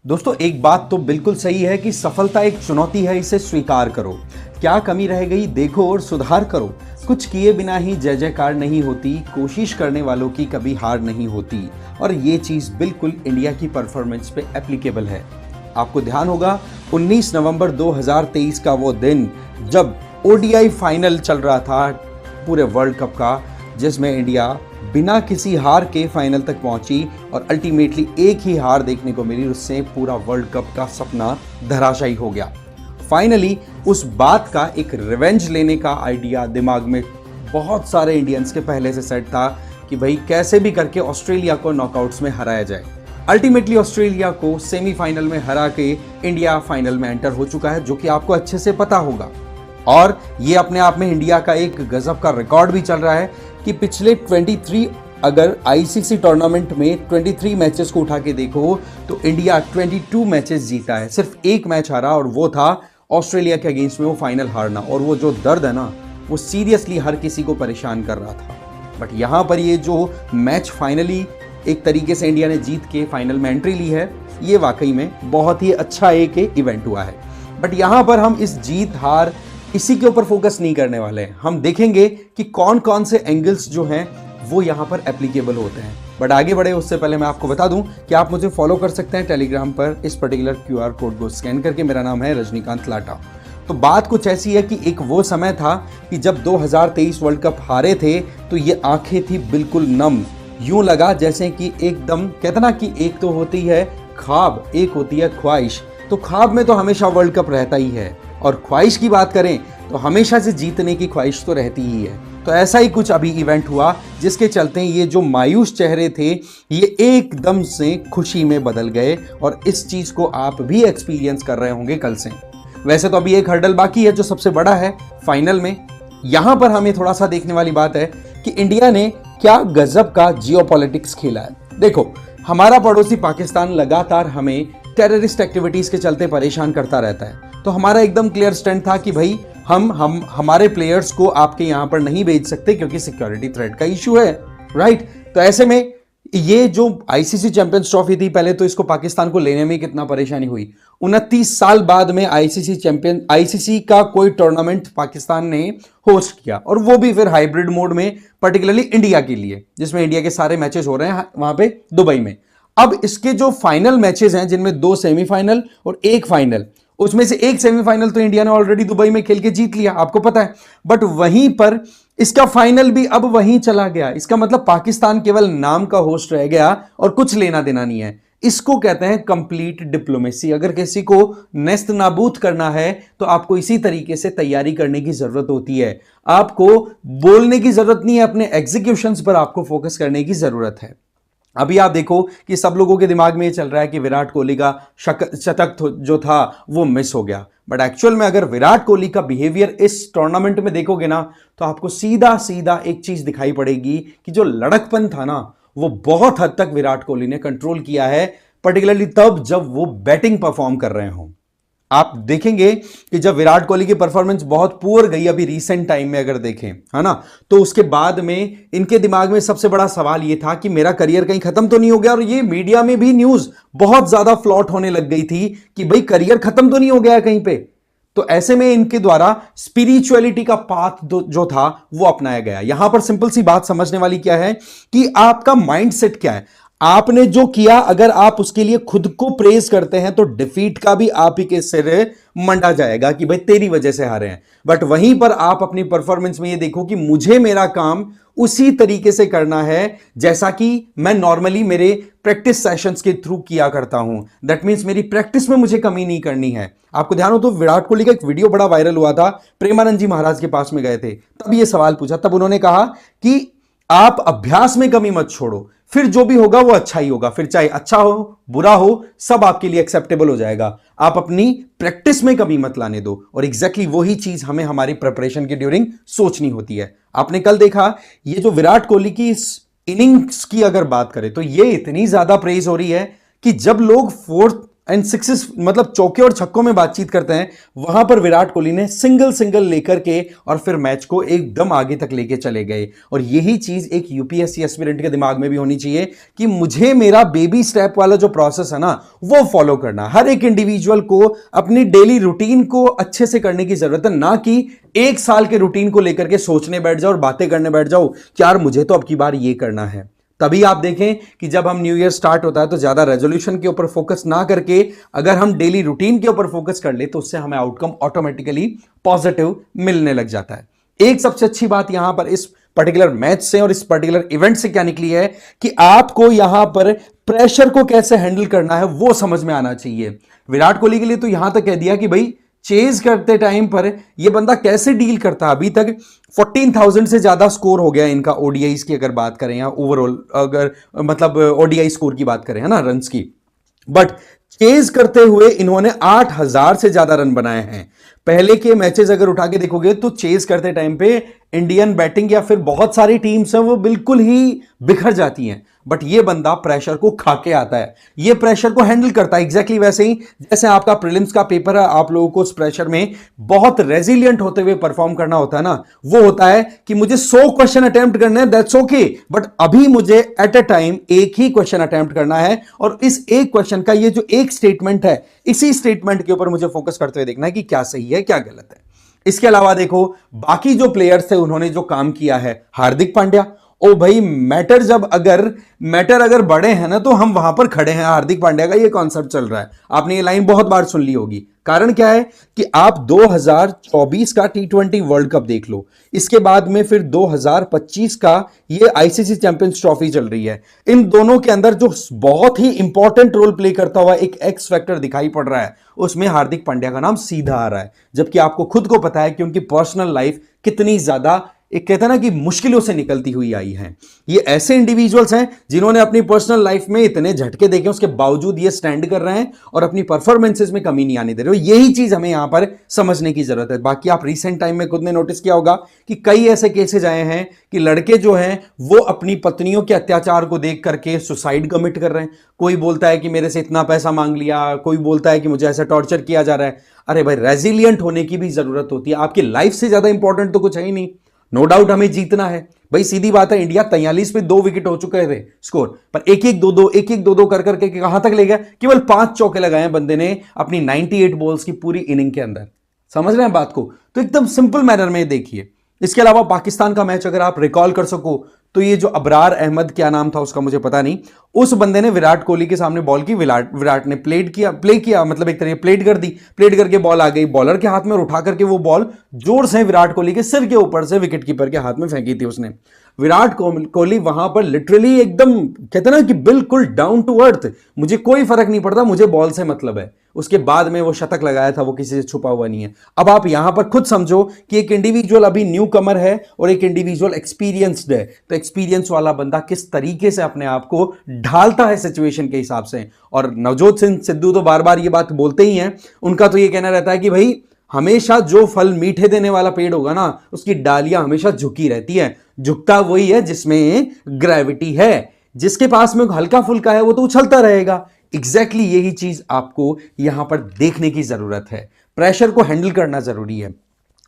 दोस्तों एक बात तो बिल्कुल सही है कि सफलता एक चुनौती है, इसे स्वीकार करो। क्या कमी रह गई देखो और सुधार करो। कुछ किए बिना ही जय जयकार नहीं होती, कोशिश करने वालों की कभी हार नहीं होती। और ये चीज बिल्कुल इंडिया की परफॉर्मेंस पे एप्लीकेबल है। आपको ध्यान होगा 19 नवंबर 2023 का वो दिन जब ओडीआई फाइनल चल रहा था पूरे वर्ल्ड कप का, जिसमें इंडिया बिना किसी हार के फाइनल तक पहुंची और अल्टीमेटली एक ही हार देखने को मिली, उससे पूरा वर्ल्ड कप का सपना धराशायी हो गया। फाइनली उस बात का एक रिवेंज लेने का आइडिया दिमाग में बहुत सारे इंडियंस के पहले से सेट था कि भाई कैसे भी करके ऑस्ट्रेलिया को नॉकआउट्स में हराया जाए। अल्टीमेटली ऑस्ट्रेलिया को सेमीफाइनल में हरा के इंडिया फाइनल में एंटर हो चुका है, जो कि आपको अच्छे से पता होगा। और ये अपने आप में इंडिया का एक गजब का रिकॉर्ड भी चल रहा है कि पिछले 23 अगर आईसीसी टूर्नामेंट में 23 मैचेस को उठा के देखो तो इंडिया 22 मैचेस जीता है, सिर्फ एक मैच हारा और वो था ऑस्ट्रेलिया के अगेंस्ट में वो फाइनल हारना। और वो जो दर्द है ना, वो सीरियसली हर किसी को परेशान कर रहा था। बट यहाँ पर ये जो मैच फाइनली एक तरीके से इंडिया ने जीत के फाइनल में एंट्री ली है, ये वाकई में बहुत ही अच्छा एक इवेंट हुआ है। बट यहाँ पर हम इस जीत हार इसी के ऊपर फोकस नहीं करने वाले हैं। हम देखेंगे कि कौन कौन से एंगल्स जो हैं वो यहाँ पर एप्लीकेबल होते हैं। बट आगे बढ़े उससे पहले मैं आपको बता दूं कि आप मुझे फॉलो कर सकते हैं टेलीग्राम पर, इस पर्टिकुलर क्यूआर कोड को स्कैन करके। मेरा नाम है रजनीकांत लाटा। तो बात कुछ ऐसी है कि एक वो समय था कि जब 2023 वर्ल्ड कप हारे थे तो ये आंखें थी बिल्कुल नम। यूं लगा जैसे कि एकदम कहते ना कि एक तो होती है ख्वाब, एक होती है ख्वाहिश। तो ख्वाब में तो हमेशा वर्ल्ड कप रहता ही है, और ख्वाहिश की बात करें तो हमेशा से जीतने की ख्वाहिश तो रहती ही है। तो ऐसा ही कुछ अभी इवेंट हुआ जिसके चलते ये जो मायूस चेहरे थे ये एकदम से खुशी में बदल गए, और इस चीज को आप भी एक्सपीरियंस कर रहे होंगे कल से। वैसे तो अभी एक हर्डल बाकी है जो सबसे बड़ा है फाइनल में। यहां पर हमें थोड़ा सा देखने वाली बात है कि इंडिया ने क्या गजब का जियोपॉलिटिक्स खेला है। देखो, हमारा पड़ोसी पाकिस्तान लगातार हमें टेररिस्ट एक्टिविटीज के चलते परेशान करता रहता है। तो हमारा एकदम क्लियर स्टैंड था कि भाई हम हमारे प्लेयर्स को आपके यहां पर नहीं भेज सकते क्योंकि सिक्योरिटी थ्रेट का इशू है, राइट। तो ऐसे में ये जो आईसीसी चैंपियंस ट्रॉफी थी, पहले तो इसको पाकिस्तान को लेने में कितना परेशानी हुई। 29 साल बाद में आईसीसी का कोई टूर्नामेंट पाकिस्तान ने होस्ट किया, और वो भी फिर हाइब्रिड मोड में, पर्टिकुलरली इंडिया के लिए, जिसमें इंडिया के सारे मैचेस हो रहे हैं वहां पे दुबई में। अब इसके जो फाइनल मैचेस हैं, जिनमें 2 सेमीफाइनल और 1 फाइनल, उसमें से 1 सेमीफाइनल तो इंडिया ने ऑलरेडी दुबई में खेल के जीत लिया, आपको पता है। बट वहीं पर इसका फाइनल भी अब वहीं चला गया। इसका मतलब पाकिस्तान केवल नाम का होस्ट रह गया और कुछ लेना देना नहीं है। इसको कहते हैं कंप्लीट डिप्लोमेसी। अगर किसी को नेस्त नाबूद करना है तो आपको इसी तरीके से तैयारी करने की जरूरत होती है। आपको बोलने की जरूरत नहीं है, अपने एग्जीक्यूशंस पर आपको फोकस करने की जरूरत है। अभी आप देखो कि सब लोगों के दिमाग में ये चल रहा है कि विराट कोहली का शतक जो था वो मिस हो गया। बट एक्चुअल में अगर विराट कोहली का बिहेवियर इस टूर्नामेंट में देखोगे ना, तो आपको सीधा सीधा एक चीज दिखाई पड़ेगी कि जो लड़कपन था ना, वो बहुत हद तक विराट कोहली ने कंट्रोल किया है, पर्टिकुलरली तब जब वो बैटिंग परफॉर्म कर रहे हों। आप देखेंगे कि जब विराट कोहली की परफॉर्मेंस बहुत पुअर गई अभी रीसेंट टाइम में अगर देखें, है ना, तो उसके बाद में इनके दिमाग में सबसे बड़ा सवाल यह था कि मेरा करियर कहीं खत्म तो नहीं हो गया। और ये मीडिया में भी न्यूज बहुत ज्यादा फ्लॉट होने लग गई थी कि भाई करियर खत्म तो नहीं हो गया कहीं पे। तो ऐसे में इनके द्वारा स्पिरिचुअलिटी का पाथ जो था वो अपनाया गया। यहां पर सिंपल सी बात समझने वाली क्या है कि आपका माइंडसेट क्या है। आपने जो किया, अगर आप उसके लिए खुद को प्रेज करते हैं तो डिफीट का भी आप ही के सिर मंडा जाएगा कि भाई तेरी वजह से हारे हैं। बट वहीं पर आप अपनी परफॉर्मेंस में ये देखो कि मुझे मेरा काम उसी तरीके से करना है जैसा कि मैं नॉर्मली मेरे प्रैक्टिस सेशंस के थ्रू किया करता हूं। दैट मींस मेरी प्रैक्टिस में मुझे कमी नहीं करनी है। आपको ध्यान हो तो विराट कोहली का एक वीडियो बड़ा वायरल हुआ था, प्रेमानंद जी महाराज के पास में गए थे, तब ये सवाल पूछा। तब उन्होंने कहा कि आप अभ्यास में कमी मत छोड़ो, फिर जो भी होगा वो अच्छा ही होगा, फिर चाहे अच्छा हो बुरा हो सब आपके लिए एक्सेप्टेबल हो जाएगा। आप अपनी प्रैक्टिस में कमी मत लाने दो। और एग्जैक्टली वही चीज हमें हमारी प्रिपरेशन के ड्यूरिंग सोचनी होती है। आपने कल देखा ये जो विराट कोहली की इस इनिंग्स की अगर बात करें तो ये इतनी ज्यादा प्रेज हो रही है कि जब लोग 4th एंड सिक्सेस मतलब चौके और छक्कों में बातचीत करते हैं, वहां पर विराट कोहली ने सिंगल सिंगल लेकर के और फिर मैच को एकदम आगे तक लेके चले गए। और यही चीज एक यूपीएससी एस्पिरेंट के दिमाग में भी होनी चाहिए कि मुझे मेरा बेबी स्टेप वाला जो प्रोसेस है ना वो फॉलो करना। हर एक इंडिविजुअल को अपनी डेली रूटीन को अच्छे से करने की जरूरत है, ना कि एक साल के रूटीन को लेकर के सोचने बैठ जाओ और बातें करने बैठ जाओ कि यार मुझे तो अब की बार ये करना है। तभी आप देखें कि जब हम न्यू ईयर स्टार्ट होता है तो ज्यादा रेजोल्यूशन के ऊपर फोकस ना करके अगर हम डेली रूटीन के ऊपर फोकस कर ले तो उससे हमें आउटकम ऑटोमेटिकली पॉजिटिव मिलने लग जाता है। एक सबसे अच्छी बात यहां पर इस पर्टिकुलर मैच से और इस पर्टिकुलर इवेंट से क्या निकली है कि आपको यहां पर प्रेशर को कैसे हैंडल करना है वो समझ में आना चाहिए। विराट कोहली के लिए तो यहां तक कह दिया कि भाई चेज करते टाइम पर ये बंदा कैसे डील करता है। अभी तक 14,000 से ज्यादा स्कोर हो गया इनका ओडीआईस की अगर बात करें या ओवरऑल अगर मतलब ओडीआई स्कोर की बात करें है ना रन्स की, बट चेज करते हुए इन्होंने 8,000 से ज्यादा रन बनाए हैं। पहले के मैचेस अगर उठा के देखोगे तो चेज करते टाइम पे इंडियन बैटिंग या फिर बहुत सारी टीम्स हैं वो बिल्कुल ही बिखर जाती हैं, बट ये बंदा प्रेशर को खा के आता है, ये प्रेशर को हैंडल करता है। एग्जैक्टली वैसे ही जैसे आपका प्रीलिम्स का पेपर है, आप लोगों को उस प्रेशर में बहुत रेजिलियंट होते हुए परफॉर्म करना होता है ना, वो होता है कि मुझे 100 क्वेश्चन अटेम्प्ट करने हैं, दैट्स ओके, बट अभी मुझे एट अ टाइम एक ही क्वेश्चन अटेम्प्ट करना है और इस एक क्वेश्चन का ये जो एक स्टेटमेंट है इसी स्टेटमेंट के ऊपर मुझे फोकस करते हुए देखना है कि क्या सही है क्या गलत है। इसके अलावा देखो बाकी जो प्लेयर्स थे उन्होंने जो काम किया है, हार्दिक पांड्या, ओ भाई मैटर अगर बड़े हैं ना तो हम वहां पर खड़े हैं। हार्दिक पांड्या का ये कॉन्सेप्ट चल रहा है, आपने ये लाइन बहुत बार सुन ली होगी। कारण क्या है कि आप 2024 का T20 वर्ल्ड कप देख लो, इसके बाद में फिर 2025 का ये आईसीसी चैंपियंस ट्रॉफी चल रही है। इन दोनों के अंदर जो बहुत ही इंपॉर्टेंट रोल प्ले करता हुआ एक एक्स फैक्टर दिखाई पड़ रहा है उसमें हार्दिक पांड्या का नाम सीधा आ रहा है, जबकि आपको खुद को पता है कि उनकी पर्सनल लाइफ कितनी ज्यादा एक कहता है ना कि मुश्किलों से निकलती हुई आई है। ये ऐसे इंडिविजुअल्स हैं जिन्होंने अपनी पर्सनल लाइफ में इतने झटके देखे उसके बावजूद ये स्टैंड कर रहे हैं और अपनी परफॉर्मेंसेस में कमी नहीं आने दे रहे हो। यही चीज हमें यहां पर समझने की जरूरत है। बाकी आप रिसेंट टाइम में खुद ने नोटिस किया होगा कि कई ऐसे केसेस आए हैं कि लड़के जो हैं वो अपनी पत्नियों के अत्याचार को देख करके सुसाइड कमिट कर रहे हैं। कोई बोलता है कि मेरे से इतना पैसा मांग लिया, कोई बोलता है कि मुझे ऐसा टॉर्चर किया जा रहा है। अरे भाई रेजिलियंट होने की भी जरूरत होती है, आपकी लाइफ से ज्यादा इंपॉर्टेंट तो कुछ है ही नहीं। नो डाउट हमें जीतना है भाई, सीधी बात है। इंडिया 43 पे 2 विकेट हो चुके थे स्कोर, पर एक एक दो दो कर करके कहां तक ले गया। केवल 5 चौके लगाए हैं बंदे ने अपनी 98 बॉल्स की पूरी इनिंग के अंदर। समझ रहे हैं बात को? तो एकदम सिंपल मैनर में देखिए। इसके अलावा पाकिस्तान का मैच अगर आप रिकॉल कर सको तो ये जो अबरार अहमद क्या नाम था उसका मुझे पता नहीं, उस बंदे ने विराट कोहली के सामने बॉल की, विराट ने प्ले किया मतलब एक तरह प्लेट कर दी, प्लेट करके बॉल आ गई बॉलर के हाथ में और उठा करके वो बॉल जोर से विराट कोहली के सिर के ऊपर से विकेट कीपर के हाथ में फेंकी थी उसने। विराट कोहली वहां पर लिटरली एकदम कहते ना कि बिल्कुल डाउन टू अर्थ, मुझे कोई फर्क नहीं पड़ता, मुझे बॉल से मतलब है। उसके बाद में वो शतक लगाया था, वो किसी से छुपा हुआ नहीं है। अब आप यहां पर खुद समझो कि एक इंडिविजुअल अभी न्यू कमर है और एक इंडिविजुअल एक्सपीरियंस्ड है, तो एक्सपीरियंस वाला बंदा किस तरीके से अपने आप को ढालता है सिचुएशन के हिसाब से। और नवजोत सिंह सिद्धू तो बार बार ये बात बोलते ही हैं, उनका तो ये कहना रहता है कि भाई हमेशा जो फल मीठे देने वाला पेड़ होगा ना उसकी डालियां हमेशा झुकी रहती है, झुकता वही है जिसमें ग्रेविटी है, जिसके पास में हल्का फुल्का है वो तो उछलता रहेगा। एग्जैक्टली यही चीज आपको यहां पर देखने की जरूरत है। प्रेशर को हैंडल करना जरूरी है।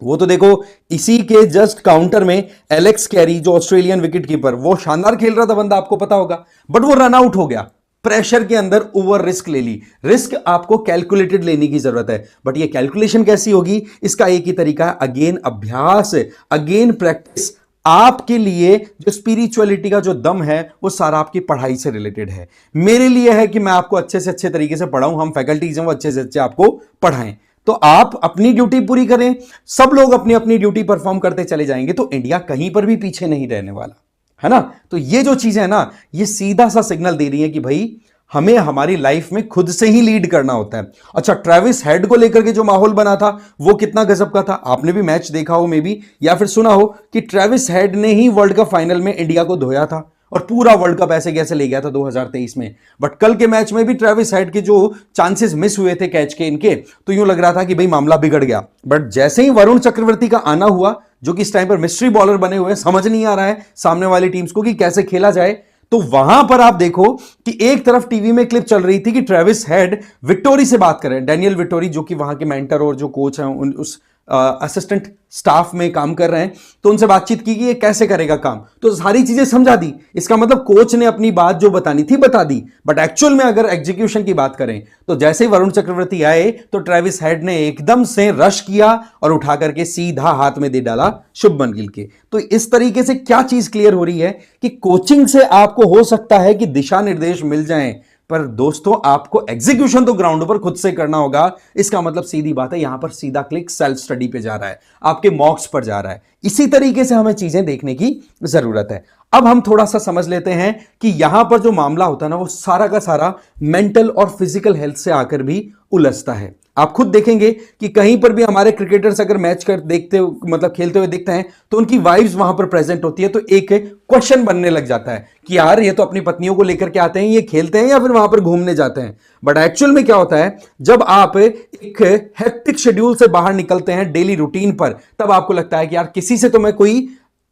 वो तो देखो इसी के जस्ट काउंटर में एलेक्स कैरी जो ऑस्ट्रेलियन विकेट कीपर, वो शानदार खेल रहा था बंदा, आपको पता होगा, बट वो रन आउट हो गया। प्रेशर के अंदर ओवर रिस्क ले ली। रिस्क आपको कैलकुलेटेड लेने की जरूरत है, बट ये कैलकुलेशन कैसी होगी इसका एक ही तरीका है, अगेन अभ्यास, अगेन प्रैक्टिस। आपके लिए जो स्पिरिचुअलिटी का जो दम है वो सारा आपकी पढ़ाई से रिलेटेड है। मेरे लिए है कि मैं आपको अच्छे से अच्छे तरीके से पढ़ाऊं, हम फैकल्टीज हैं वो अच्छे से अच्छे आपको पढ़ाएं। तो आप अपनी ड्यूटी पूरी करें, सब लोग अपनी अपनी ड्यूटी परफॉर्म करते चले जाएंगे तो इंडिया कहीं पर भी पीछे नहीं रहने वाला है ना। तो ये जो चीजें है ना, ये सीधा सा सिग्नल दे रही है कि भाई हमें हमारी लाइफ में खुद से ही लीड करना होता है। अच्छा, ट्रेविस हेड को लेकर के जो माहौल बना था वो कितना गजब का था। आपने भी मैच देखा हो मे बी, या फिर सुना हो कि ट्रेविस हेड ने ही वर्ल्ड कप फाइनल में इंडिया को धोया था और पूरा वर्ल्ड कप ऐसे कैसे ले गया था 2023 में। बट कल के मैच में भी ट्रेविस हेड के जो चांसेस मिस हुए थे कैच के इनके, तो यूं लग रहा था कि भाई मामला बिगड़ गया। बट जैसे ही वरुण चक्रवर्ती का आना हुआ, जो कि इस टाइम पर मिस्ट्री बॉलर बने हुए, समझ नहीं आ रहा है सामने वाली टीम्स को कि कैसे खेला जाए, तो वहां पर आप देखो कि एक तरफ टीवी में क्लिप चल रही थी कि ट्रेविस हेड विक्टोरी से बात कर रहे हैं, डैनियल विक्टोरी जो कि वहां के मेंटर और जो कोच हैं उस असिस्टेंट स्टाफ में काम कर रहे हैं, तो उनसे बातचीत की कि ये कैसे करेगा काम, तो सारी चीजें समझा दी। इसका मतलब कोच ने अपनी बात जो बतानी थी बता दी, बट एक्चुअल में अगर एग्जीक्यूशन की बात करें तो जैसे ही वरुण चक्रवर्ती आए तो ट्रेविस हेड ने एकदम से रश किया और उठा करके सीधा हाथ में दे डाला शुभमन गिल के। तो इस तरीके से क्या चीज क्लियर हो रही है कि कोचिंग से आपको हो सकता है कि दिशा निर्देश मिल जाएं, पर दोस्तों आपको एग्जीक्यूशन तो ग्राउंड पर खुद से करना होगा। इसका मतलब सीधी बात है, यहां पर सीधा क्लिक सेल्फ स्टडी पे जा रहा है, आपके मॉक्स पर जा रहा है। इसी तरीके से हमें चीजें देखने की जरूरत है। अब हम थोड़ा सा समझ लेते हैं कि यहां पर जो मामला होता है ना, वो सारा का सारा मेंटल और फिजिकल हेल्थ से आकर भी उलझता है। आप खुद देखेंगे कि कहीं पर भी हमारे क्रिकेटर्स अगर मैच कर देखते मतलब खेलते हुए दिखते हैं तो उनकी वाइब्स वहां पर प्रेजेंट होती है, तो एक क्वेश्चन बनने लग जाता है कि यार ये तो अपनी पत्नियों को लेकर के आते हैं, ये खेलते हैं या फिर वहां पर घूमने जाते हैं। बट एक्चुअल में क्या होता है, जब आप एक हेक्टिक शेड्यूल से बाहर निकलते हैं डेली रूटीन पर, तब आपको लगता है कि यार किसी से तो मैं कोई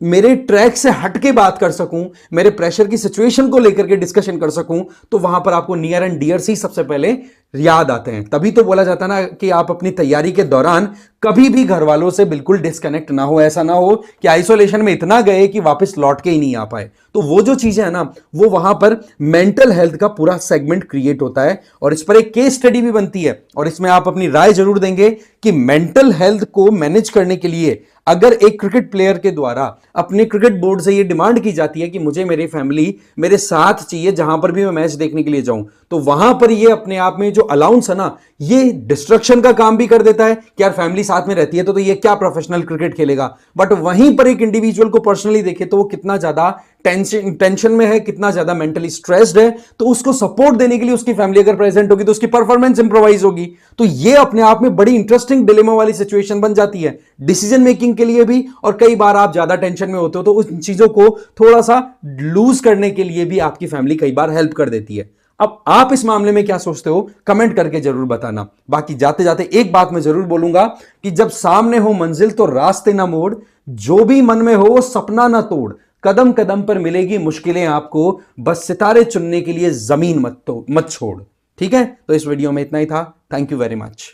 मेरे ट्रैक से हटके बात कर सकूं, मेरे प्रेशर की सिचुएशन को लेकर के डिस्कशन कर सकूं, तो वहां पर आपको नियर एंड डियर से सबसे पहले याद आते हैं। तभी तो बोला जाता है ना कि आप अपनी तैयारी के दौरान कभी भी घर वालों से बिल्कुल डिस्कनेक्ट ना हो। ऐसा ना हो कि आइसोलेशन में इतना गए कि वापस लौट के ही नहीं आ पाए। तो वो जो चीजें है ना, वो वहां पर मेंटल हेल्थ का पूरा सेगमेंट क्रिएट होता है और इस पर एक केस स्टडी भी बनती है और इसमें आप अपनी राय जरूर देंगे कि मेंटल हेल्थ को मैनेज करने के लिए अगर एक क्रिकेट प्लेयर के द्वारा अपने क्रिकेट बोर्ड से यह डिमांड की जाती है कि मुझे मेरी फैमिली मेरे साथ चाहिए जहां पर भी मैं मैच देखने के लिए जाऊं, तो वहां पर यह अपने आप में जो अलाउंस है ना, ये डिस्ट्रक्शन का काम भी कर देता है कि यार फैमिली साथ में रहती है तो ये क्या प्रोफेशनल क्रिकेट खेलेगा। बट वहीं पर एक इंडिविजुअल को पर्सनली देखे तो वो कितना ज्यादा टेंशन में है, कितना ज्यादा मेंटली स्ट्रेस्ड है, तो उसको सपोर्ट देने के लिए उसकी फैमिली अगर प्रेजेंट होगी तो उसकी परफॉर्मेंस इंप्रोवाइज होगी। तो ये अपने आप में बड़ी इंटरेस्टिंग डिलेमा वाली सिचुएशन बन जाती है डिसीजन मेकिंग के लिए भी, और कई बार आप ज्यादा टेंशन में होते हो तो उन चीजों को थोड़ा सा लूज करने के लिए भी आपकी फैमिली कई बार हेल्प कर देती है। अब आप इस मामले में क्या सोचते हो, कमेंट करके जरूर बताना। बाकी जाते जाते एक बात मैं जरूर बोलूंगा कि जब सामने हो मंजिल तो रास्ते ना मोड़, जो भी मन में हो वो सपना ना तोड़, कदम कदम पर मिलेगी मुश्किलें आपको, बस सितारे चुनने के लिए जमीन मत छोड़। ठीक है, तो इस वीडियो में इतना ही था। Thank you very much.